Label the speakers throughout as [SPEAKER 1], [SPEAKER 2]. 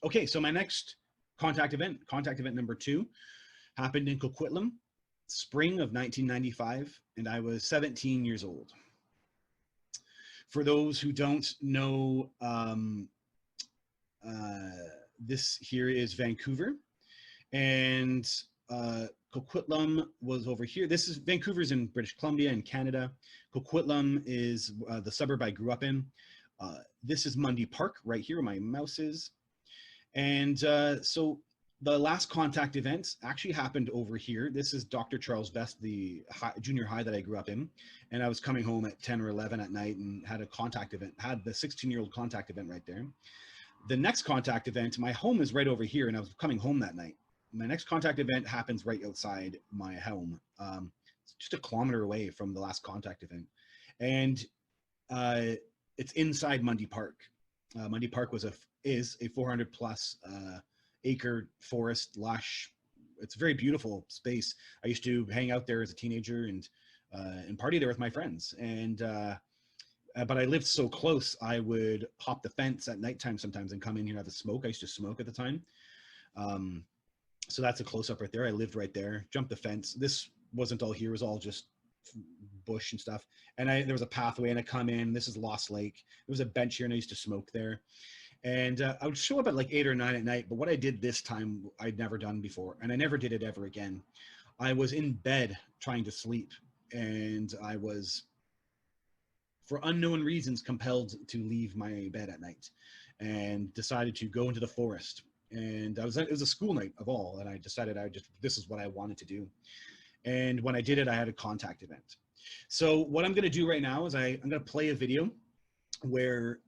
[SPEAKER 1] Okay, so my next contact event number 2, happened in Coquitlam, spring of 1995, and I was 17 years old. For those who don't know, this here is Vancouver, and Coquitlam was over here. This is Vancouver's in British Columbia in Canada. Coquitlam is the suburb I grew up in. This is Mundy Park right here where my mouse is. And so the last contact event actually happened over here. This is Dr. Charles Best, the junior high that I grew up in. And I was coming home at 10 or 11 at night and had a contact event, had the 16-year-old contact event right there. The next contact event, my home is right over here, and I was coming home that night. My next contact event happens right outside my home, just a kilometer away from the last contact event. And it's inside Mundy Park. Mundy Park is a 400 plus acre forest, lush. It's a very beautiful space. I used to hang out there as a teenager and party there with my friends. And but I lived so close, I would hop the fence at nighttime sometimes and come in here and have a smoke. I used to smoke at the time. So that's a close up right there. I lived right there, jumped the fence. This wasn't all here, it was all just bush and stuff. And there was a pathway and I come in, this is Lost Lake. There was a bench here and I used to smoke there. And I would show up at like 8 or 9 at night, but what I did this time, I'd never done before, and I never did it ever again. I was in bed trying to sleep, and I was, for unknown reasons, compelled to leave my bed at night and decided to go into the forest. And it was a school night of all, and I decided this is what I wanted to do. And when I did it, I had a contact event. So what I'm going to do right now is I'm going to play a video where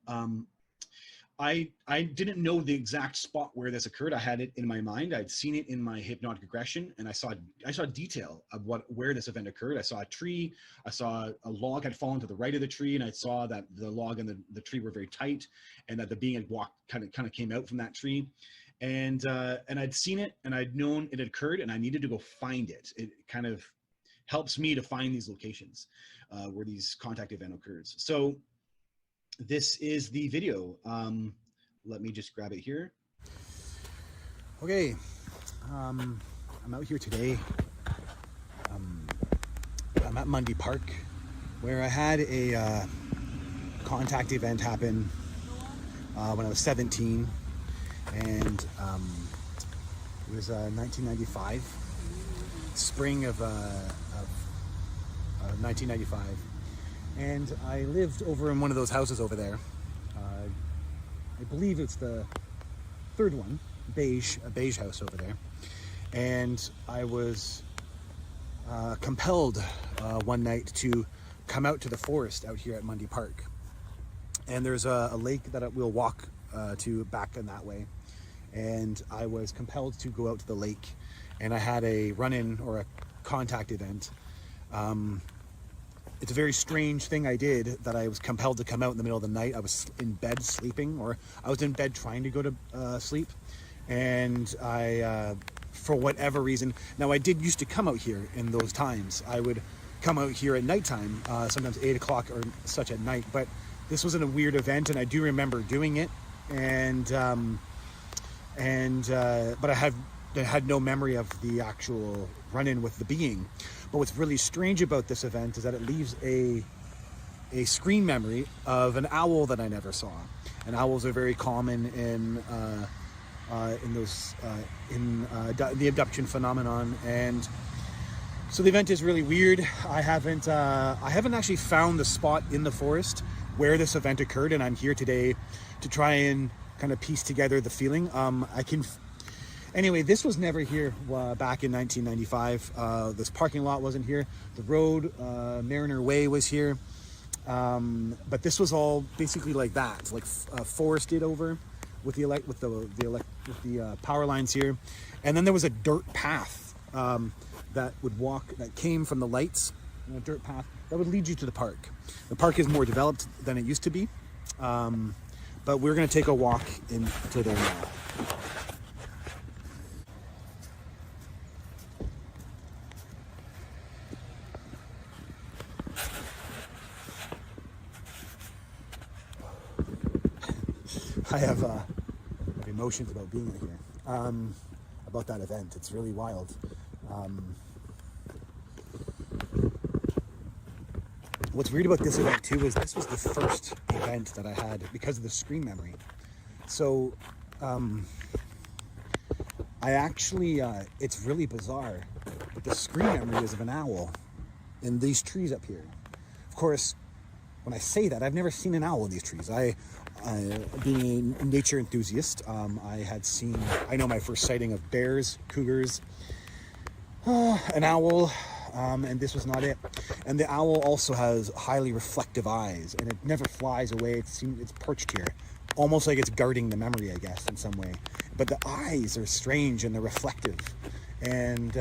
[SPEAKER 1] I didn't know the exact spot where this occurred. I had it in my mind. I'd seen it in my hypnotic regression, and I saw detail of where this event occurred. I saw a tree. I saw a log had fallen to the right of the tree, and I saw that the log and the tree were very tight, and that the being had walked kind of came out from that tree. And I'd seen it, and I'd known it had occurred, and I needed to go find it. It kind of helps me to find these locations where these contact event occurs. So this is the video. Let me just grab it here. Okay, I'm out here today. I'm at Mundy Park, where I had a contact event happen when I was 17, and it was 1995, spring of 1995. And I lived over in one of those houses over there. I believe it's the third one, a beige house over there. And I was compelled one night to come out to the forest out here at Mundy Park. And there's a lake that we'll walk to back in that way. And I was compelled to go out to the lake, and I had a run-in or a contact event. It's a very strange thing I did, that I was compelled to come out in the middle of the night. I was in bed sleeping, or I was in bed trying to go to sleep. And I, for whatever reason, now I did used to come out here in those times. I would come out here at nighttime, sometimes 8 o'clock or such at night. But this wasn't a weird event, and I do remember doing it. But I had no memory of the actual run-in with the being. But what's really strange about this event is that it leaves a screen memory of an owl that I never saw. And owls are very common in the abduction phenomenon. And so the event is really weird. I haven't actually found the spot in the forest where this event occurred, and I'm here today to try and kind of piece together the feeling. Anyway, this was never here back in 1995. This parking lot wasn't here. The road, Mariner Way, was here. But this was all basically like that, like forested over with the power lines here. And then there was a dirt path that came from the lights, a dirt path that would lead you to the park. The park is more developed than it used to be. But we're gonna take a walk into there now. I've been
[SPEAKER 2] emotions about being here, about that event. It's really wild. What's weird about this event too is this was the first event that I had because of the screen memory. So I actually, it's really bizarre, but the screen memory is of an owl in these trees up here. Of course, when I say that, I've never seen an owl in these trees. Being a nature enthusiast, I know my first sighting of bears, cougars, an owl, and this was not it. And the owl also has highly reflective eyes, and it never flies away. It's perched here, almost like it's guarding the memory, I guess, in some way. But the eyes are strange and they're reflective. And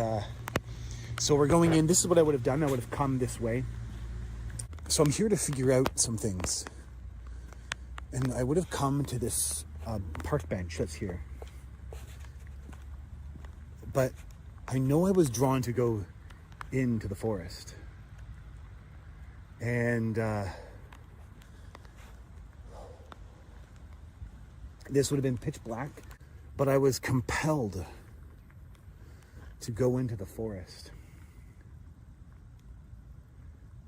[SPEAKER 2] so we're going in. This is what I would have done. I would have come this way. So I'm here to figure out some things. And I would have come to this park bench that's here. But I know I was drawn to go into the forest. And this would have been pitch black, but I was compelled to go into the forest.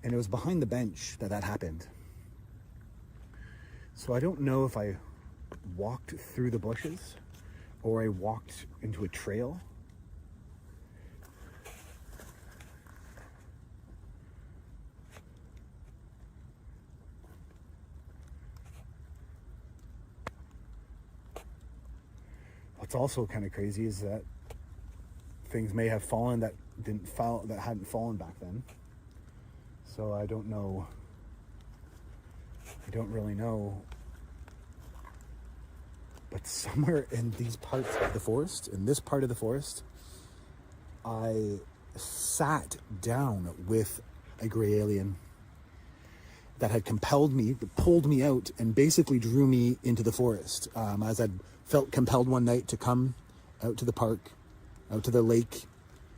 [SPEAKER 2] And it was behind the bench that happened. So I don't know if I walked through the bushes or I walked into a trail. What's also kind of crazy is that things may have fallen that hadn't fallen back then. So I don't know. I don't really know. But somewhere in these parts of the forest, in this part of the forest, I sat down with a gray alien that had compelled me, pulled me out, and basically drew me into the forest. As I'd felt compelled one night to come out to the park, out to the lake.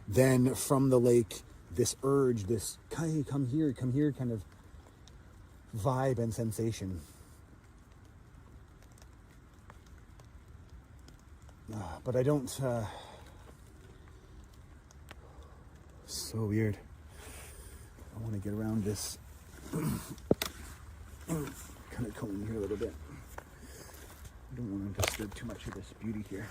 [SPEAKER 2] Then from the lake, this urge, this hey, come here kind of vibe and sensation. But I don't, so weird. I want to get around this, kind of comb here a little bit. I don't want to disturb too much of this beauty here.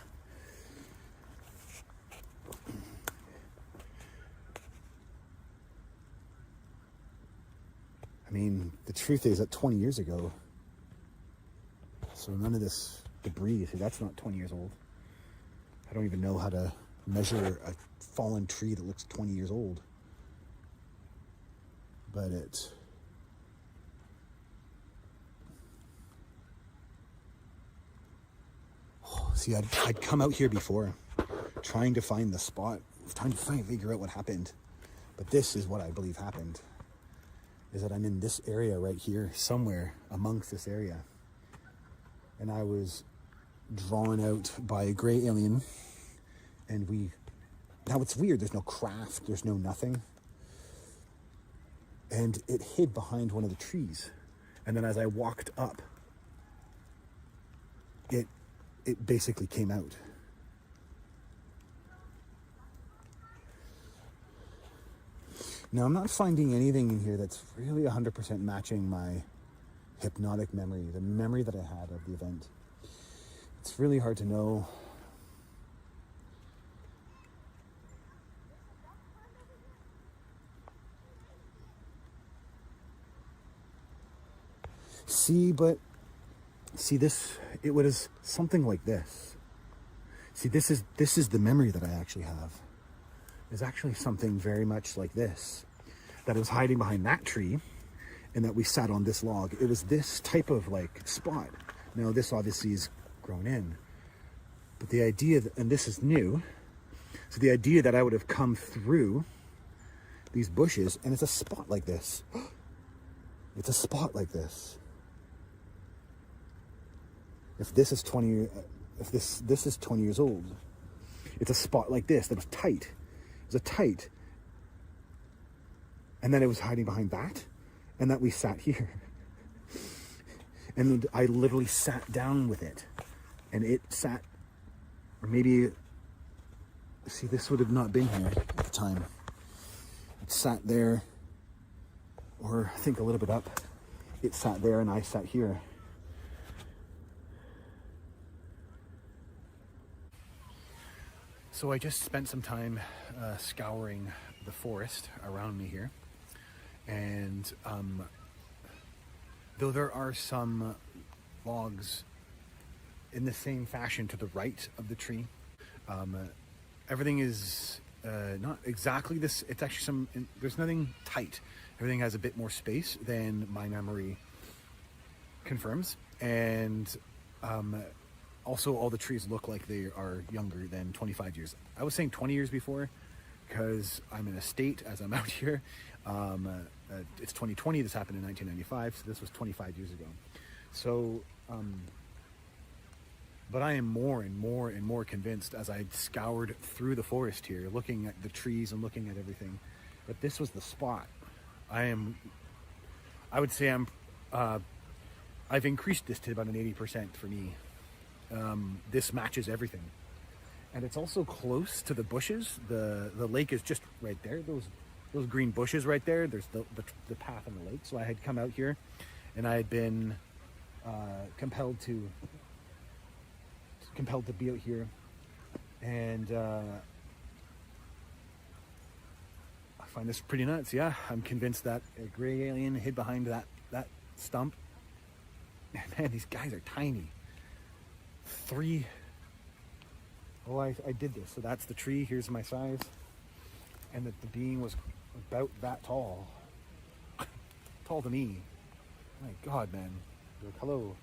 [SPEAKER 2] I mean, the truth is that 20 years ago, so none of this debris, see, that's not 20 years old. I don't even know how to measure a fallen tree that looks 20 years old. But it... See, I'd come out here before, trying to find the spot, trying to figure out what happened. But this is what I believe happened, is that I'm in this area right here, somewhere amongst this area. And I was drawn out by a gray alien, and now it's weird, there's no craft, there's no nothing. And it hid behind one of the trees. And then as I walked up, it basically came out. Now, I'm not finding anything in here that's really 100% matching my hypnotic memory, the memory that I had of the event. It's really hard to know. See this, it was something like this. See, this is the memory that I actually have. It's actually something very much like this, that was hiding behind that tree, and that we sat on this log. It was this type of like spot. Now this obviously is grown in, but the idea that, and this is new, so the idea that I would have come through these bushes, and it's a spot like this. It's a spot like this. If this is 20, if this is 20 years old, it's a spot like this that was tight. It was a tight, and then it was hiding behind that, and that we sat here. And I literally sat down with it, and it sat Or maybe, see, this would have not been here at the time. It sat there, or I think a little bit up. It sat there and I sat here. So I just spent some time scouring the forest around me here. And though there are some logs in the same fashion to the right of the tree, everything is not exactly this. It's actually there's nothing tight. Everything has a bit more space than my memory confirms. And also all the trees look like they are younger than 25 years. I was saying 20 years before because I'm in a state as I'm out here. It's 2020, this happened in 1995, so this was 25 years ago. So, but I am more and more and more convinced as I scoured through the forest here, looking at the trees and looking at everything, that this was the spot. I would say I've increased this to about an 80% for me. This matches everything. And it's also close to the bushes. The lake is just right there. Those green bushes right there. There's the path on the lake. So I had come out here, and I had been compelled to be out here, and I find this pretty nuts. Yeah, I'm convinced that a gray alien hid behind that stump. Man, these guys are tiny. I did this. So that's the tree. Here's my size. And that the being was about that tall. Tall to me. My God, man. Like, hello.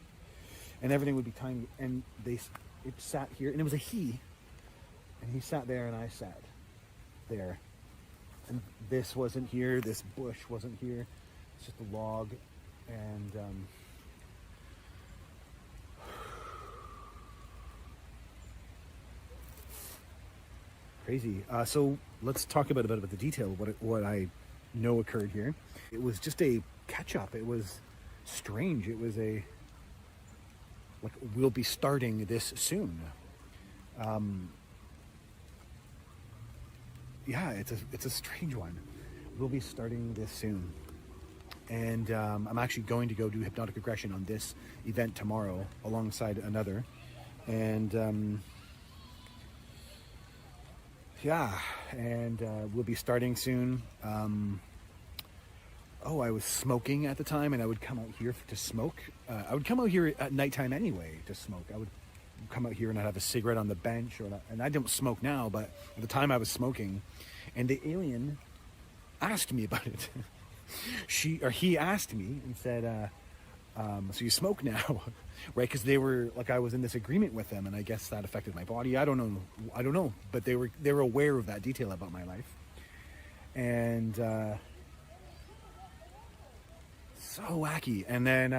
[SPEAKER 2] And everything would be tiny. And it sat here. And it was a he. And he sat there and I sat there. And this wasn't here. This bush wasn't here. It's just a log. And crazy. So let's talk about the detail of what I know occurred here. It was just a catch-up. It was strange. It was we'll be starting this soon. Yeah, it's a strange one. We'll be starting this soon. And I'm actually going to go do hypnotic regression on this event tomorrow alongside another. And yeah, and we'll be starting soon. I was smoking at the time, and I would come out here to smoke. I would come out here at nighttime anyway to smoke. I would come out here and I'd have a cigarette on the bench, and I don't smoke now, but at the time I was smoking, and the alien asked me about it. He asked me and said, so you smoke now, right? Because they were I was in this agreement with them, and I guess that affected my body. I don't know, but they were aware of that detail about my life, and so wacky. And then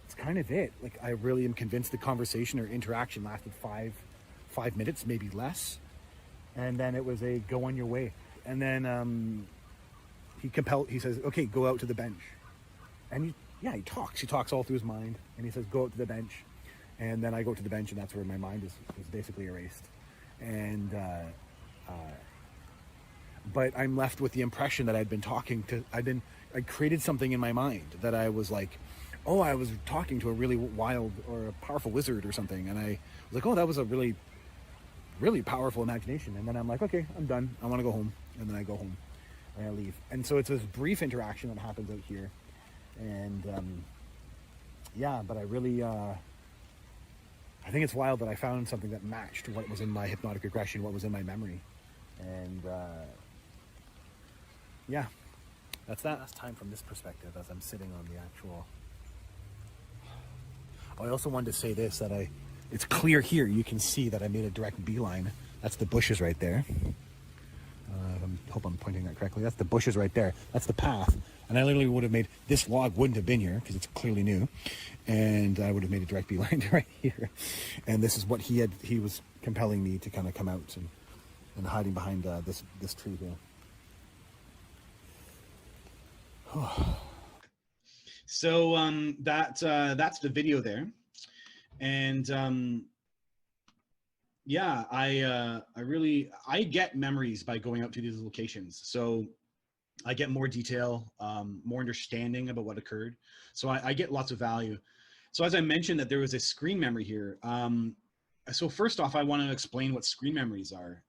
[SPEAKER 2] it's kind of it. I really am convinced the conversation or interaction lasted five minutes, maybe less, and then it was a go on your way. And then he says, okay, go out to the bench, and he talks all through his mind, and he says, go out to the bench. And then I go to the bench, and that's where my mind is basically erased. And but I'm left with the impression that I created something in my mind that I was like, oh, I was talking to a really wild or a powerful wizard or something. And I was like, oh, that was a really, really powerful imagination. And then I'm like, okay, I'm done. I want to go home. And then I go home and I leave. And so it's this brief interaction that happens out here. And yeah, but I really, I think it's wild that I found something that matched what was in my hypnotic regression, what was in my memory. And yeah, that's that. Last time from this perspective as I'm sitting on the actual. I also wanted to say this, that it's clear here. You can see that I made a direct beeline. That's the bushes right there. I hope I'm pointing that correctly. That's the bushes right there. That's the path. And I literally would have made, this log wouldn't have been here because it's clearly new. And I would have made a direct beeline right here. And this is what he was compelling me to kind of come out and hiding behind this tree here.
[SPEAKER 1] So that's the video there. And Yeah, I get memories by going out to these locations. So I get more detail, more understanding about what occurred. So I get lots of value. So as I mentioned that there was a screen memory here. So first off, I want to explain what screen memories are.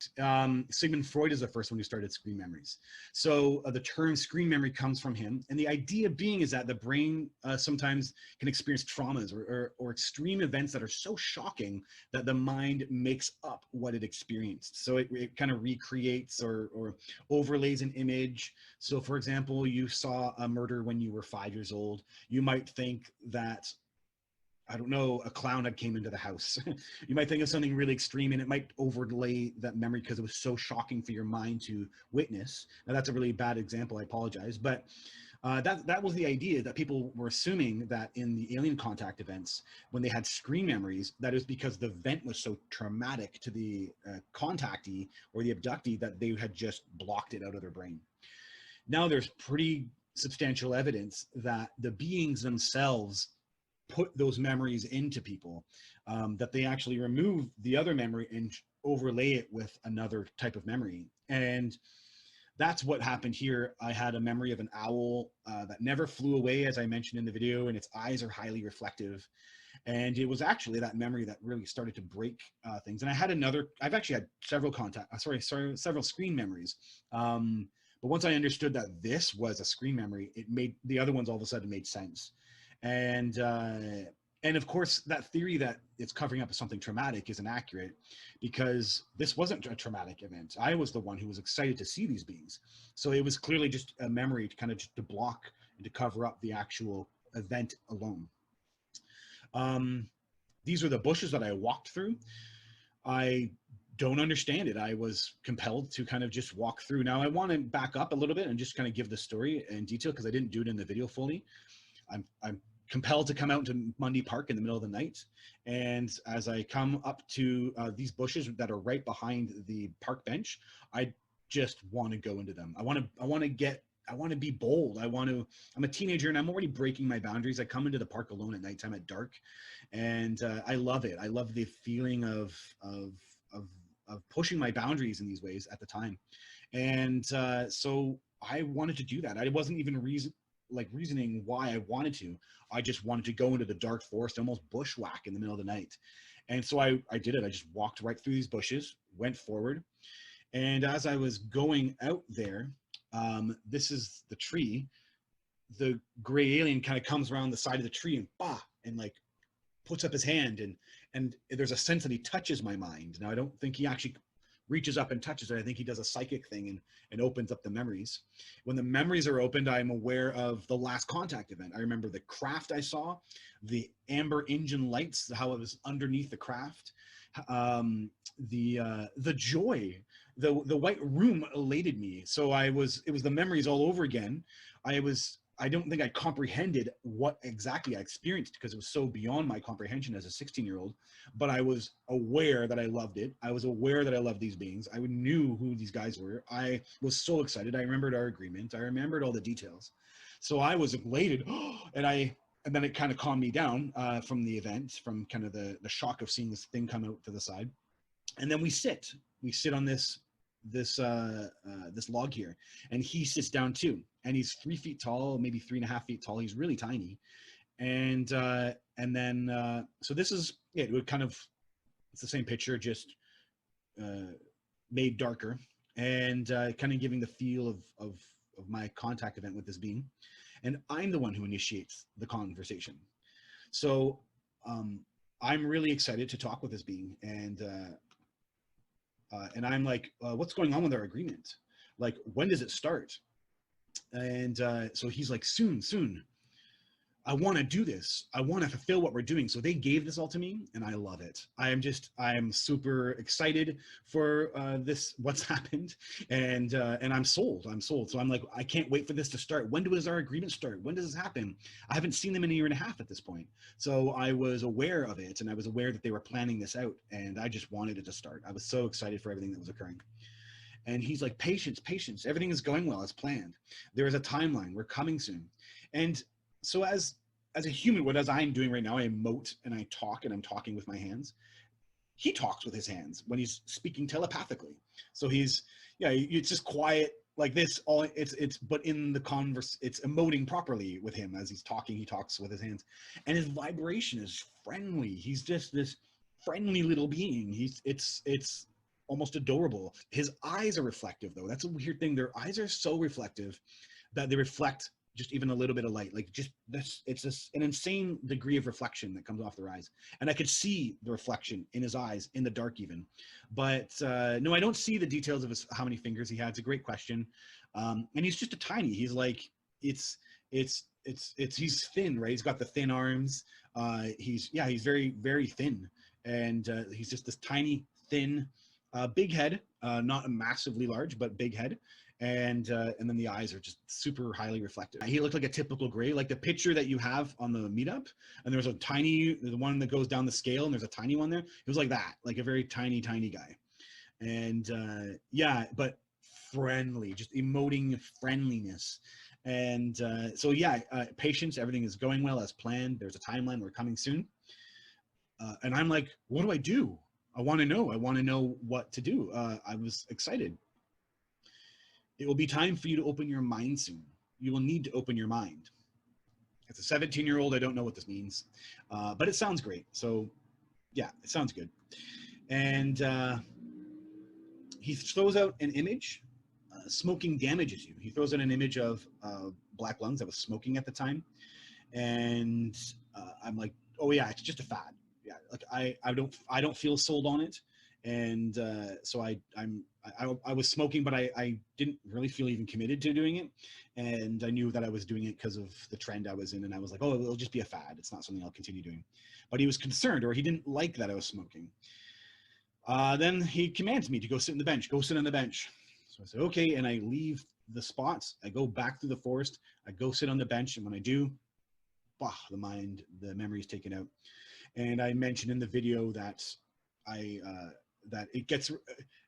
[SPEAKER 1] Sigmund Freud is the first one who started screen memories. So the term screen memory comes from him. And the idea being is that the brain sometimes can experience traumas or extreme events that are so shocking that the mind makes up what it experienced. So it kind of recreates or overlays an image. So for example, you saw a murder when you were 5 years old. You might think that, I don't know, a clown had came into the house. You might think of something really extreme and it might overlay that memory because it was so shocking for your mind to witness. Now that's a really bad example, I apologize. But that was the idea, that people were assuming that in the alien contact events, when they had screen memories, that is because the event was so traumatic to the contactee or the abductee that they had just blocked it out of their brain. Now there's pretty substantial evidence that the beings themselves put those memories into people, that they actually remove the other memory and overlay it with another type of memory. And that's what happened here. I had a memory of an owl that never flew away, as I mentioned in the video, and its eyes are highly reflective. And it was actually that memory that really started to break things. And I've actually had several screen memories. But once I understood that this was a screen memory, it made the other ones all of a sudden made sense. And of course, that theory that it's covering up something traumatic isn't accurate, because this wasn't a traumatic event. I was the one who was excited to see these beings. So it was clearly just a memory to kind of just to block and to cover up the actual event alone. These are the bushes that I walked through. I don't understand it. I was compelled to kind of just walk through. Now I want to back up a little bit and just kind of give the story in detail because I didn't do it in the video fully. I'm compelled to come out into Mundy Park in the middle of the night. And as I come up to these bushes that are right behind the park bench, I just want to go into them. I want to be bold. I'm a teenager and I'm already breaking my boundaries. I come into the park alone at nighttime at dark, and I love it. I love the feeling of pushing my boundaries in these ways at the time. And so I wanted to do that. I wasn't even reasoning why I wanted to. I just wanted to go into the dark forest, almost bushwhack in the middle of the night. And so I did it. I just walked right through these bushes, went forward. And as I was going out there, this is the tree. The gray alien kind of comes around the side of the tree and like puts up his hand, and there's a sense that he touches my mind. Now I don't think he actually reaches up and touches it. I think he does a psychic thing and opens up the memories. When the memories are opened, I'm aware of the last contact event. I remember the craft I saw, the amber engine lights, how it was underneath the craft, the joy, the white room elated me. So it was the memories all over again. I don't think I comprehended what exactly I experienced because it was so beyond my comprehension as a 16-year-old, but I was aware that I loved it. I was aware that I loved these beings. I knew who these guys were. I was so excited. I remembered our agreement. I remembered all the details. So I was elated, and then it kind of calmed me down from the event, from kind of the shock of seeing this thing come out to the side. And then we sit on this log here, and he sits down too, and he's 3 feet tall, maybe 3.5 feet tall. He's really tiny. And then so this is it. Would kind of, it's the same picture, just made darker, and kind of giving the feel of my contact event with this being. And I'm the one who initiates the conversation. So I'm really excited to talk with this being, and I'm like, what's going on with our agreement? Like, when does it start? And so he's like, soon. I want to do this. I want to fulfill what we're doing. So they gave this all to me, and I love it. I am super excited for this, what's happened, and I'm sold. So I'm like, I can't wait for this to start. When does our agreement start? When does this happen? I haven't seen them in 1.5 years at this point. So I was aware of it, and I was aware that they were planning this out, and I just wanted it to start. I was so excited for everything that was occurring. And he's like, patience. Everything is going well as planned. There is a timeline. We're coming soon. And so as a human, as I'm doing right now, I emote and I talk, and I'm talking with my hands. he talks with his hands when he's speaking telepathically. So he's, yeah, it's just quiet like this. All it's but in the converse, it's emoting properly with him as he's talking. He talks with his hands, and his vibration is friendly. He's just this friendly little being. It's almost adorable. His eyes are reflective, though. That's a weird thing. Their eyes are so reflective that they reflect just even a little bit of light. Like just this, it's just an insane degree of reflection that comes off their eyes. And I could see the reflection in his eyes in the dark even. But no, I don't see the details of how many fingers he had. It's a great question. And he's just a tiny, he's like, he's thin, right? He's got the thin arms. He's very, very thin. And he's just this tiny, thin, big head, not massively large, but big head. And then the eyes are just super highly reflective. He looked like a typical gray, like the picture that you have on the meetup. And there's the one that goes down the scale, and there's a tiny one there. It was like that, like a very tiny, tiny guy. And yeah, but friendly, just emoting friendliness. And so yeah, patience, everything is going well as planned. There's a timeline, we're coming soon. And I'm like, what do I do? I want to know what to do. I was excited. It will be time for you to open your mind soon. You will need to open your mind. As a 17-year-old, I don't know what this means, but it sounds great. So yeah, it sounds good. And he throws out an image. Smoking damages you. He throws out an image of black lungs. I was smoking at the time. And I'm like, oh yeah, it's just a fad. Yeah, like I don't feel sold on it. And so I was smoking, but I didn't really feel even committed to doing it. And I knew that I was doing it because of the trend I was in. And I was like, oh, it'll just be a fad. It's not something I'll continue doing. But he was concerned, or he didn't like that I was smoking. Then he commands me to go sit on the bench. Go sit on the bench. So I said, okay. And I leave the spots. I go back through the forest. I go sit on the bench. And when I do, the memory is taken out. And I mentioned in the video that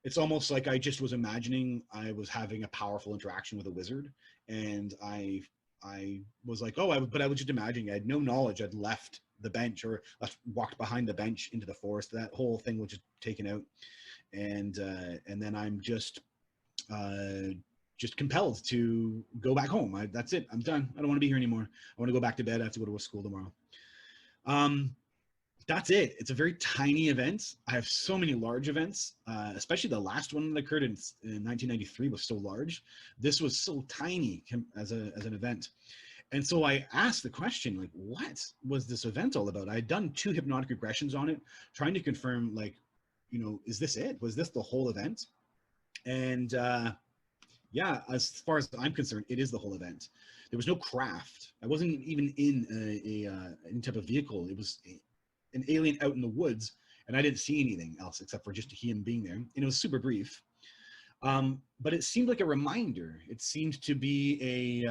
[SPEAKER 1] it's almost like I just was imagining I was having a powerful interaction with a wizard. And I was like, but I was just imagining. I had no knowledge. I'd left the bench or walked behind the bench into the forest. That whole thing was just taken out. And then I'm just compelled to go back home. That's it. I'm done. I don't want to be here anymore. I want to go back to bed. I have to go to school tomorrow. That's it. It's a very tiny event. I have so many large events, especially the last one that occurred in 1993 was so large. This was so tiny as an event. And so I asked the question, like, what was this event all about? I had done 2 hypnotic regressions on it, trying to confirm, like, is this it? Was this the whole event? And yeah, as far as I'm concerned, it is the whole event. There was no craft. I wasn't even in any type of vehicle. It was an alien out in the woods, and I didn't see anything else except for just him being there. And it was super brief. But it seemed like a reminder. It seemed to be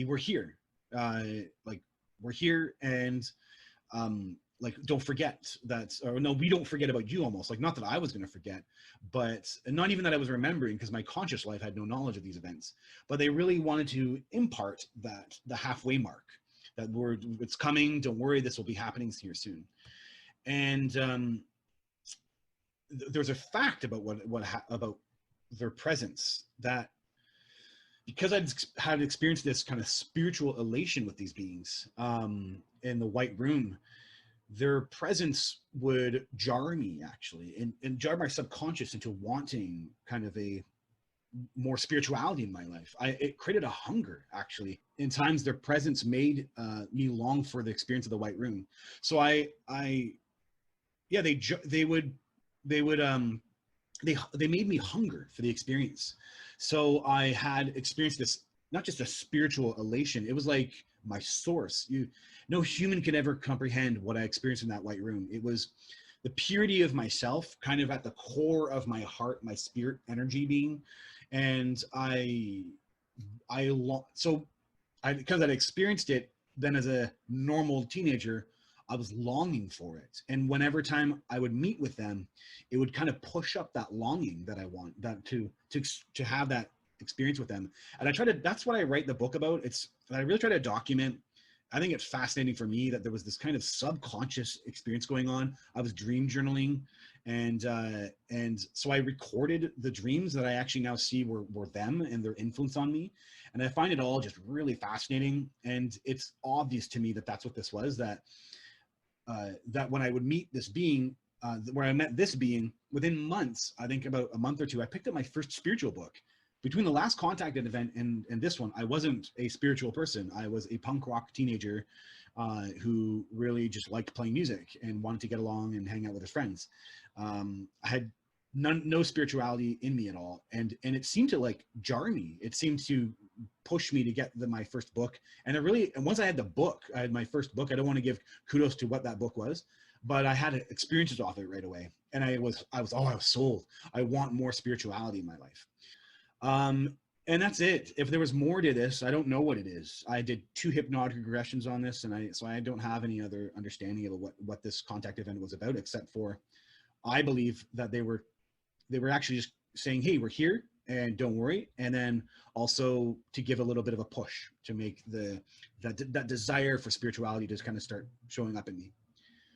[SPEAKER 1] we're here. Like, we're here, and like, don't forget that, or no, we don't forget about you, almost. Like, not that I was going to forget, but not even that I was remembering, because my conscious life had no knowledge of these events. But they really wanted to impart that the halfway mark, that it's coming, don't worry, this will be happening here soon. And there's a fact about about their presence, that because I'd had experienced this kind of spiritual elation with these beings in the White Room, their presence would jar me, actually, and jar my subconscious into wanting kind of a more spirituality in my life. It created a hunger, actually. In times, their presence made me long for the experience of the White Room. So they made me hunger for the experience. So I had experienced this, not just a spiritual elation. It was like my source. No human could ever comprehend what I experienced in that White Room. It was the purity of myself, kind of at the core of my heart, my spirit energy being. And because I'd experienced it then as a normal teenager, I was longing for it. And whenever time I would meet with them, it would kind of push up that longing that I want, that to have that experience with them. And that's what I write the book about. I really try to document I think it's fascinating for me that there was this kind of subconscious experience going on. I was dream journaling, and so I recorded the dreams that I actually now see were them and their influence on me. And I find it all just really fascinating. And it's obvious to me that that's what this was. That when I would meet this being, where I met this being, within months, I think about a month or two, I picked up my first spiritual book. Between the last contacted event and this one, I wasn't a spiritual person. I was a punk rock teenager who really just liked playing music and wanted to get along and hang out with his friends. I had no spirituality in me at all, and it seemed to like jar me. It seemed to push me to get my first book. And once I had the book, I had my first book. I don't want to give kudos to what that book was, but I had experiences off it right away. And I was sold. I want more spirituality in my life. And that's it. If there was more to this, I don't know what it is. I did 2 hypnotic regressions on this, and so I don't have any other understanding of what this contact event was about, except for I believe that they were actually just saying, hey, we're here and don't worry. And then also to give a little bit of a push to make that desire for spirituality to kind of start showing up in me.